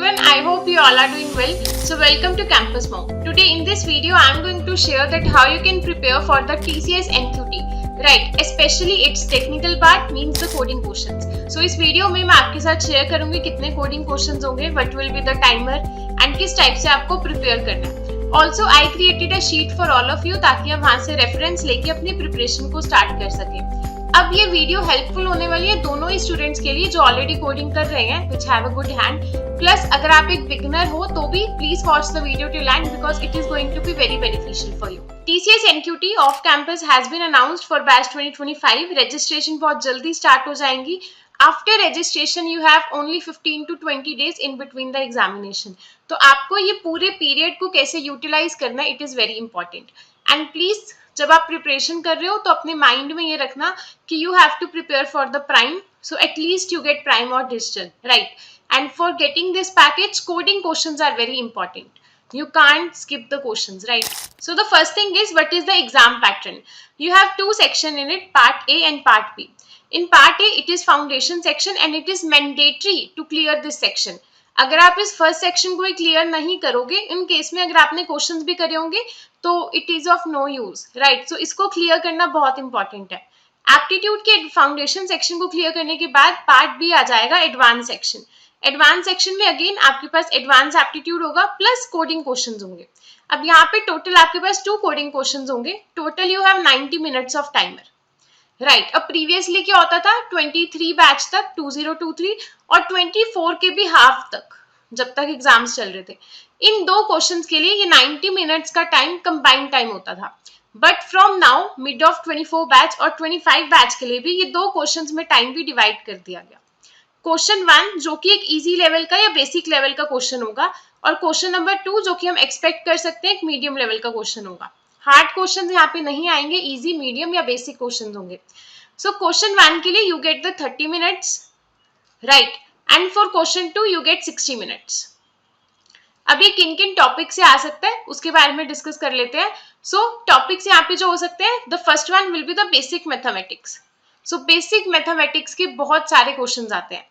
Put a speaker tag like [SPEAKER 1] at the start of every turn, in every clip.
[SPEAKER 1] everyone, I hope you all are doing well. So welcome to Campus Monk. Today in this video I am going to share that how you can prepare for the TCS NQT. Right, especially its technical part means the coding questions. So इस video में मैं आपके साथ share करूंगी कितने coding questions होंगे, what will be the timer and किस type से आपको प्रिपेयर करना है. Also I created a sheet for all of you ताकि हम वहाँ से रेफरेंस लेके अपनी प्रिपरेशन को स्टार्ट कर सकें. अब ये वीडियो हेल्पफुल होने वाली है दोनों ही स्टूडेंट्स के लिए जो ऑलरेडी कोडिंग कर रहे हैं, which have a good hand. Plus अगर आप एक बिगिनर हो तो भी please watch the video till end because it is going to be very beneficial for you. TCS NQT off campus has been announced for batch 2025. Registration बहुत जल्दी start हो जाएंगी. After registration you have only 15 to 20 days in between the examination. तो आपको ये पूरे period को कैसे यूटिलाइज करना है, it is very important. And please जब आप प्रिपरेशन कर रहे हो तो अपने माइंड में ये रखना कि you have to prepare for the prime, so atleast you get prime और digital, right. And for getting this package, coding questions are very important. You can't skip the questions, right? So the first thing is, what is the exam pattern? You have two sections in it, part A and part B. In part A, it is foundation section and it is mandatory to clear this section. अगर आप इस first section को clear नहीं करोगे, in case में अगर आपने questions भी करे होंगे तो it is of no use, right. So इसको क्लियर करना बहुत इंपॉर्टेंट है. एप्टीट्यूड के फाउंडेशन सेक्शन को क्लियर करने के बाद पार्ट बी आ जाएगा एडवांस सेक्शन. एडवांस सेक्शन में अगेन आपके पास एडवांस एप्टीट्यूड होगा प्लस कोडिंग क्वेश्चंस होंगे. अब यहाँ पे टोटल आपके पास 2 कोडिंग क्वेश्चंस होंगे. Total you have 90 minutes off timer, right. अब प्रीवियसली क्या होता था, 23 बैच तक 2023 और 24 के भी हाफ तक जब तक एग्जाम्स चल रहे थे. इन 2 क्वेश्चंस के लिए ये 90 मिनट्स का टाइम कंबाइंड टाइम होता था. But from now mid of 24 batch और 25 बैच के लिए भी ये 2 क्वेश्चंस में टाइम भी डिवाइड कर दिया गया. क्वेश्चन 1 जो कि एक इजी लेवल का या बेसिक लेवल का क्वेश्चन होगा और क्वेश्चन नंबर 2 जो कि हम एक्सपेक्ट कर सकते हैं एक मीडियम लेवल का क्वेश्चन होगा. हार्ड क्वेश्चन यहाँ पे नहीं आएंगे, इजी मीडियम या बेसिक क्वेश्चन होंगे. सो क्वेश्चन 1 के लिए you get the 30 minutes, right. And for question 2 you get 60 minutes. अब ये किन किन टॉपिक से आ सकता है उसके बारे में डिस्कस कर लेते हैं. सो टॉपिक्स यहाँ पे जो हो सकते हैं, the first one will be the basic mathematics. So basic mathematics के बहुत सारे क्वेश्चंस आते हैं.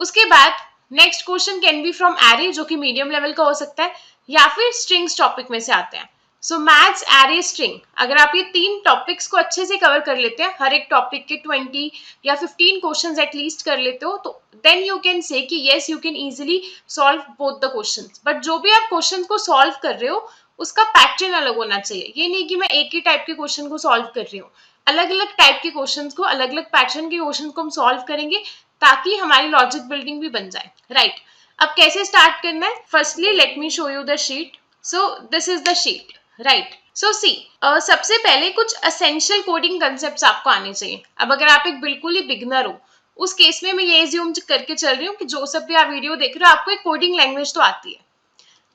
[SPEAKER 1] उसके बाद next question can be from array जो कि मीडियम लेवल का हो सकता है या फिर स्ट्रिंग्स टॉपिक में से आते हैं. सो मैथ्स, एरे, स्ट्रिंग, अगर आप ये 3 टॉपिक्स को अच्छे से कवर कर लेते हैं, हर एक टॉपिक के 20 या 15 क्वेश्चंस एटलीस्ट कर लेते हो, तो देन यू कैन से कि yes you can easily solve both the questions. But जो भी आप क्वेश्चन को सॉल्व कर रहे हो उसका पैटर्न अलग होना चाहिए. ये नहीं कि मैं एक ही टाइप के क्वेश्चन को सॉल्व कर रही हूँ. अलग अलग टाइप के क्वेश्चंस को, अलग अलग पैटर्न के क्वेश्चन को हम सॉल्व करेंगे ताकि हमारी लॉजिक बिल्डिंग भी बन जाए, राइट. अब कैसे स्टार्ट करना है, firstly let me show you the sheet. So this is the sheet, right. So see सबसे पहले कुछ एसेंशियल कोडिंग कंसेप्ट्स आपको आने चाहिए. अब अगर आप एक बिल्कुल ही बिगनर हो उस केस में मैं ये एज्यूम करके चल रही हूँ कि जो सब भी आप वीडियो देख रहे हो आपको एक कोडिंग लैंग्वेज तो आती है.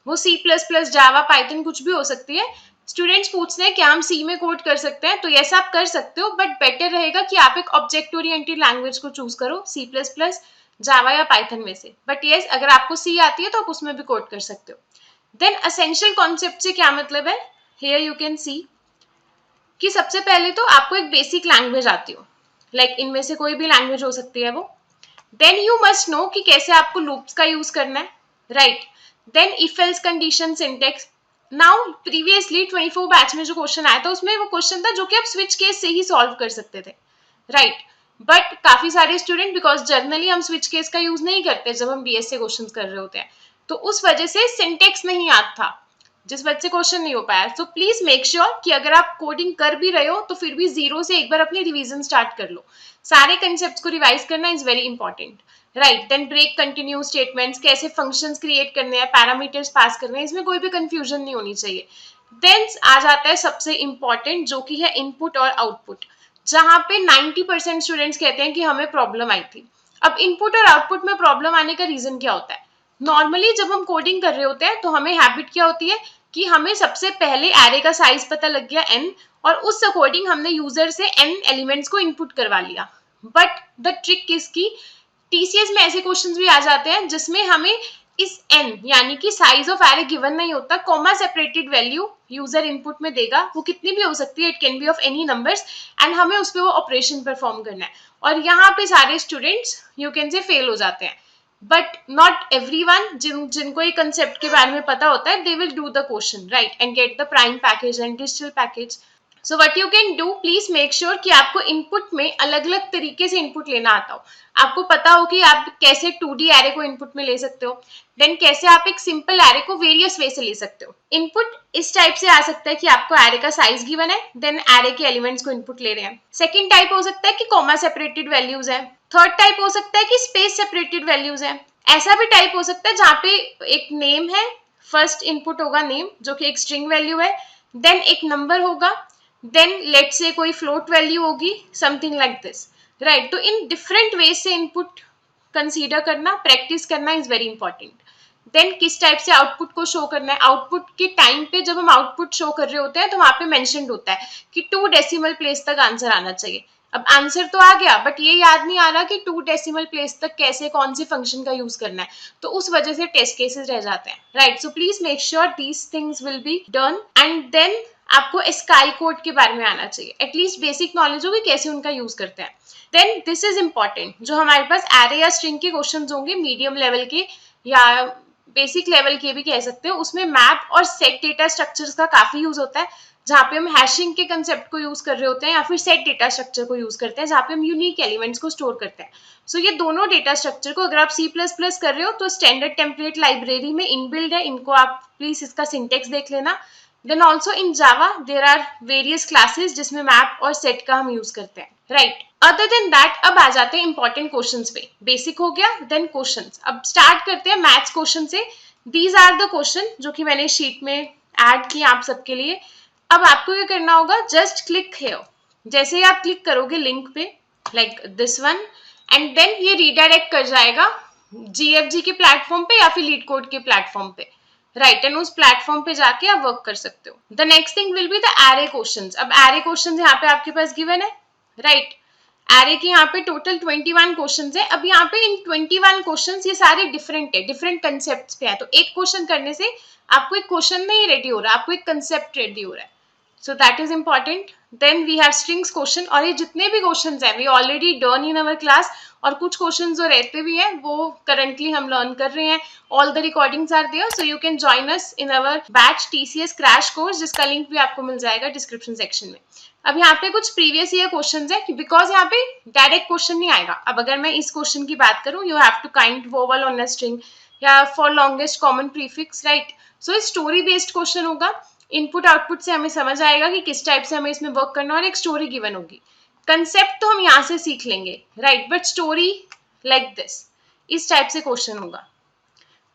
[SPEAKER 1] वो C++, जावा, पाइथन कुछ भी हो सकती है. स्टूडेंट्स पूछते हैं कि हम सी में कोड कर सकते हैं, तो यस आप कर सकते हो, बट बेटर रहेगा कि आप एक ऑब्जेक्ट ओरिएंटेड लैंग्वेज को चूज करो C++, जावा या पाइथन में से. बट यस अगर आपको सी आती है तो आप उसमें भी कोड कर सकते हो. देन एसेंशियल कॉन्सेप्ट से क्या मतलब है, हियर यू कैन सी कि सबसे पहले तो आपको एक बेसिक लैंग्वेज आती हो, लाइक इनमें से कोई भी लैंग्वेज हो सकती है वो. देन यू मस्ट नो कि कैसे आपको लूप्स का यूज करना है, right. Then if else condition, syntax. Now previously 24 batch में जो क्वेश्चन आया था उसमें वो क्वेश्चन था जो कि आप स्विच केस से ही सॉल्व कर सकते थे, राइट. बट काफी सारे स्टूडेंट, बिकॉज जर्नली हम स्विच केस का यूज नहीं करते जब हम BS से क्वेश्चन कर रहे होते हैं, तो उस वजह से सिंटेक्स नहीं याद था जिस वजह से क्वेश्चन नहीं हो पाया. सो प्लीज मेक श्योर कि अगर आप कोडिंग कर भी रहे हो तो फिर भी जीरो से एक बार अपनी रिवीजन स्टार्ट कर लो. सारे कंसेप्ट को रिवाइज करना is very important, right. Then break, continue statements, कैसे फंक्शंस क्रिएट करने हैं, पैरामीटर्स पास करने हैं, इसमें कोई भी कंफ्यूजन नहीं होनी चाहिए. देन आ जाता है सबसे इंपॉर्टेंट जो कि है इनपुट और आउटपुट, जहां पे 90% स्टूडेंट्स कहते हैं कि हमें प्रॉब्लम आई थी. अब इनपुट और आउटपुट में प्रॉब्लम आने का रीजन क्या होता है, नॉर्मली जब हम कोडिंग कर रहे होते हैं तो हमें हैबिट क्या होती है कि हमें सबसे पहले एरे का साइज पता लग गया n और उस अकॉर्डिंग हमने यूजर से n एलिमेंट्स को इनपुट करवा लिया. बट द ट्रिक किसकी, TCS में ऐसे क्वेश्चंस भी आ जाते हैं जिसमें हमें इस n यानी कि साइज ऑफ एरे गिवन नहीं होता, comma separated value user input में देगा, वो कितनी भी हो सकती है, it can be of any numbers, and हमें उस पर वो ऑपरेशन परफॉर्म करना है. और यहाँ पे सारे students you can say fail हो जाते हैं. बट नॉट एवरीवन जिनको ये कंसेप्ट के बारे में पता होता है, they will do the question right and get the prime package and digital package. So what you can do, please make sure कि आपको इनपुट में अलग अलग तरीके से इनपुट लेना आता हो. आपको पता हो कि आप कैसे 2D एरे को इनपुट में ले सकते हो, देन कैसे आप एक सिंपल एरे को वेरियस वे से ले सकते हो. इनपुट इस टाइप से आ सकता है कि आपको एरे का साइज गिवन है, देन एरे के एलिमेंट्स को इनपुट ले रहे हैं. सेकेंड टाइप हो सकता है कि कॉमा सेपरेटेड वैल्यूज है. थर्ड टाइप हो सकता है कि स्पेस सेपरेटेड वैल्यूज है. ऐसा भी टाइप हो सकता है जहाँ पे एक नेम है, फर्स्ट इनपुट होगा नेम जो कि एक स्ट्रिंग वैल्यू है, देन एक नंबर होगा, देन लेट से कोई फ्लोट वैल्यू होगी, समथिंग लाइक दिस राइट. तो इन डिफरेंट वेज से इनपुट कंसीडर करना, प्रैक्टिस करना इज वेरी इंपॉर्टेंट. देन किस टाइप से आउटपुट को शो करना है. आउटपुट के टाइम पे जब हम आउटपुट शो कर रहे होते हैं तो वहां पे मेंशन्ड होता है कि 2 डेसिमल प्लेस तक आंसर आना चाहिए. अब आंसर तो आ गया बट ये याद नहीं आ रहा कि 2 डेसिमल प्लेस तक कैसे कौन से फंक्शन का यूज करना है, तो उस वजह से टेस्ट केसेस रह जाते हैं right. So please make sure these things will be done and then आपको स्काई कोड के बारे में आना चाहिए, एटलीस्ट बेसिक नॉलेज होगी कैसे उनका यूज करते हैं. देन दिस इज इंपॉर्टेंट, जो हमारे पास एरे या स्ट्रिंग के क्वेश्चन होंगे मीडियम लेवल के या बेसिक लेवल के भी कह सकते हो, उसमें मैप और सेट डेटा स्ट्रक्चर्स का काफी यूज होता है, जहाँ पे हम हैशिंग के कंसेप्ट को यूज कर रहे होते हैं या फिर सेट डेटा स्ट्रक्चर को यूज करते हैं जहाँ पे हम यूनिक एलिमेंट्स को स्टोर करते हैं. सो ये दोनों डेटा स्ट्रक्चर को अगर आप C++ कर रहे हो तो स्टैंडर्ड टेम्पलेट लाइब्रेरी में इनबिल्ड है, इनको आप प्लीज इसका सिंटेक्स देख लेना. Then also in Java there are various classes जिसमें मैप और सेट का हम यूज करते हैं राइट. अदर देन दैट अब आ जाते हैं इंपॉर्टेंट क्वेश्चंस पे. बेसिक हो गया, देन क्वेश्चंस. अब स्टार्ट करते हैं मैथ्स क्वेश्चन से. दीज आर द क्वेश्चन जो कि मैंने शीट में ऐड किए आप सबके लिए. अब आपको क्या करना होगा, जस्ट क्लिक हियर. जैसे ही आप क्लिक करोगे लिंक पे like this one and then ये रीडायरेक्ट कर जाएगा GFG के प्लेटफॉर्म पे या फिर लीड कोड के प्लेटफॉर्म पे राइट. एंड उस प्लेटफॉर्म पे जाके आप वर्क कर सकते हो. The next thing will be the array questions. अब एरे क्वेश्चंस यहाँ पे आपके पास गिवन है राइट. एरे के यहाँ पे टोटल 21 क्वेश्चंस है. अब यहाँ पे इन 21 क्वेश्चंस ये सारे डिफरेंट है, डिफरेंट कंसेप्ट्स पे है. तो एक क्वेश्चन करने से आपको एक क्वेश्चन नहीं रेडी हो रहा, आपको एक कंसेप्ट रेडी हो रहा है. So that is important. Then we have strings question और ये जितने भी क्वेश्चंस हैं we already done in our class और कुछ क्वेश्चंस जो रहते भी हैं वो currently हम लर्न कर रहे हैं. All the recordings are there so you can join us in our batch TCS crash course जिसका लिंक भी आपको मिल जाएगा डिस्क्रिप्शन सेक्शन में. अब यहाँ पे कुछ प्रीवियस ईयर क्वेश्चंस है बिकॉज यहाँ पे डायरेक्ट क्वेश्चन नहीं आएगा. अब अगर मैं इस क्वेश्चन की बात करूँ, you have to count vowel on a string या for longest common prefix right. So story based question होगा. इनपुट आउटपुट से हमें समझ आएगा कि किस टाइप से हमें इसमें वर्क करना और एक स्टोरी गिवन होगी. कंसेप्ट तो हम यहाँ से सीख लेंगे right, but story like this इस टाइप से क्वेश्चन होगा.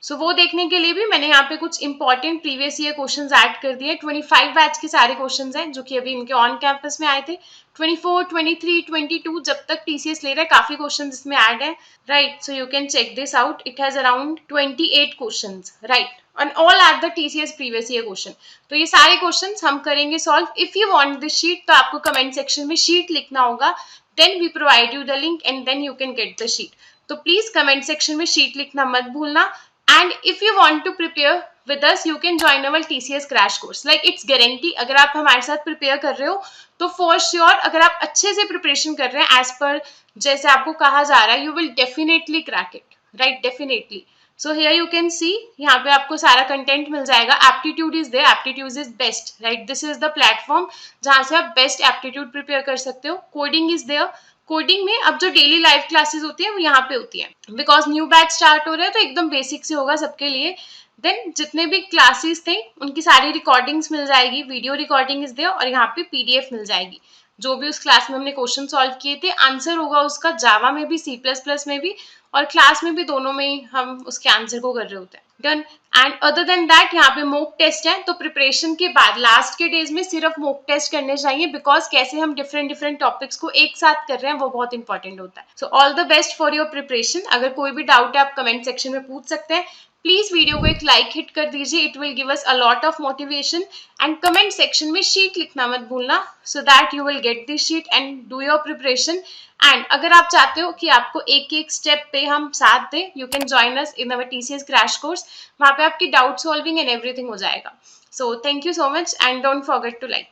[SPEAKER 1] सो वो देखने के लिए भी मैंने यहाँ पे कुछ important previous year questions add कर दिए. 25 बैच के सारे क्वेश्चंस हैं जो कि अभी इनके ऑन कैंपस में आए थे. 24, 23, 22 जब तक TCS ले रहा है काफी क्वेश्चंस इसमें ऐड है right. So you can check this out. It has around 28 questions right and all are the TCS previous year question. तो ये सारे क्वेश्चंस हम करेंगे solve. If you want this sheet तो आपको कमेंट सेक्शन में शीट लिखना होगा, then we provide you the link and then you can get the sheet. तो प्लीज कमेंट सेक्शन में शीट लिखना मत भूलना. And if you want to prepare with us you can join our TCS crash course. like it's guarantee अगर आप हमारे साथ prepare कर रहे हो तो फॉर श्योर अगर आप अच्छे से प्रिपरेशन कर रहे हैं एज पर जैसे आपको कहा जा रहा है, you will definitely crack it right, definitely. So here you can see यहाँ पे आपको सारा कंटेंट मिल जाएगा. Aptitude is there, aptitude is best right. This is the platform जहाँ से आप बेस्ट एप्टीट्यूड प्रिपेयर कर सकते हो. Coding is there. कोडिंग में अब जो डेली लाइव क्लासेस होती है वो यहाँ पे होती है बिकॉज न्यू बैच स्टार्ट हो रहा है तो एकदम बेसिक से होगा सबके लिए. देन जितने भी क्लासेस थे उनकी सारी रिकॉर्डिंग्स मिल जाएगी, वीडियो रिकॉर्डिंग इज देयर और यहाँ पे PDF मिल जाएगी. जो भी उस क्लास में हमने क्वेश्चन सॉल्व किए थे आंसर होगा उसका जावा में भी C++ में भी और क्लास में भी, दोनों में ही हम उसके आंसर को कर रहे होते हैं. Done. And other than that यहाँ पे मॉक टेस्ट है. तो प्रिपरेशन के बाद लास्ट के डेज में सिर्फ मॉक टेस्ट करने चाहिए बिकॉज कैसे हम डिफरेंट टॉपिक्स को एक साथ कर रहे हैं वो बहुत इंपॉर्टेंट होता है. So all the best for your preparation. अगर कोई भी डाउट है आप कमेंट सेक्शन में पूछ सकते हैं. प्लीज वीडियो को एक लाइक हिट कर दीजिए, it will give us a lot of motivation. And comment section में शीट लिखना मत भूलना so that you will get this sheet and do your preparation. And अगर आप चाहते हो कि आपको एक एक स्टेप पे हम साथ दें, you can join us in our TCS crash course. वहाँ पे आपकी डाउट सॉल्विंग एंड एवरीथिंग हो जाएगा. So thank you so much and don't forget to like.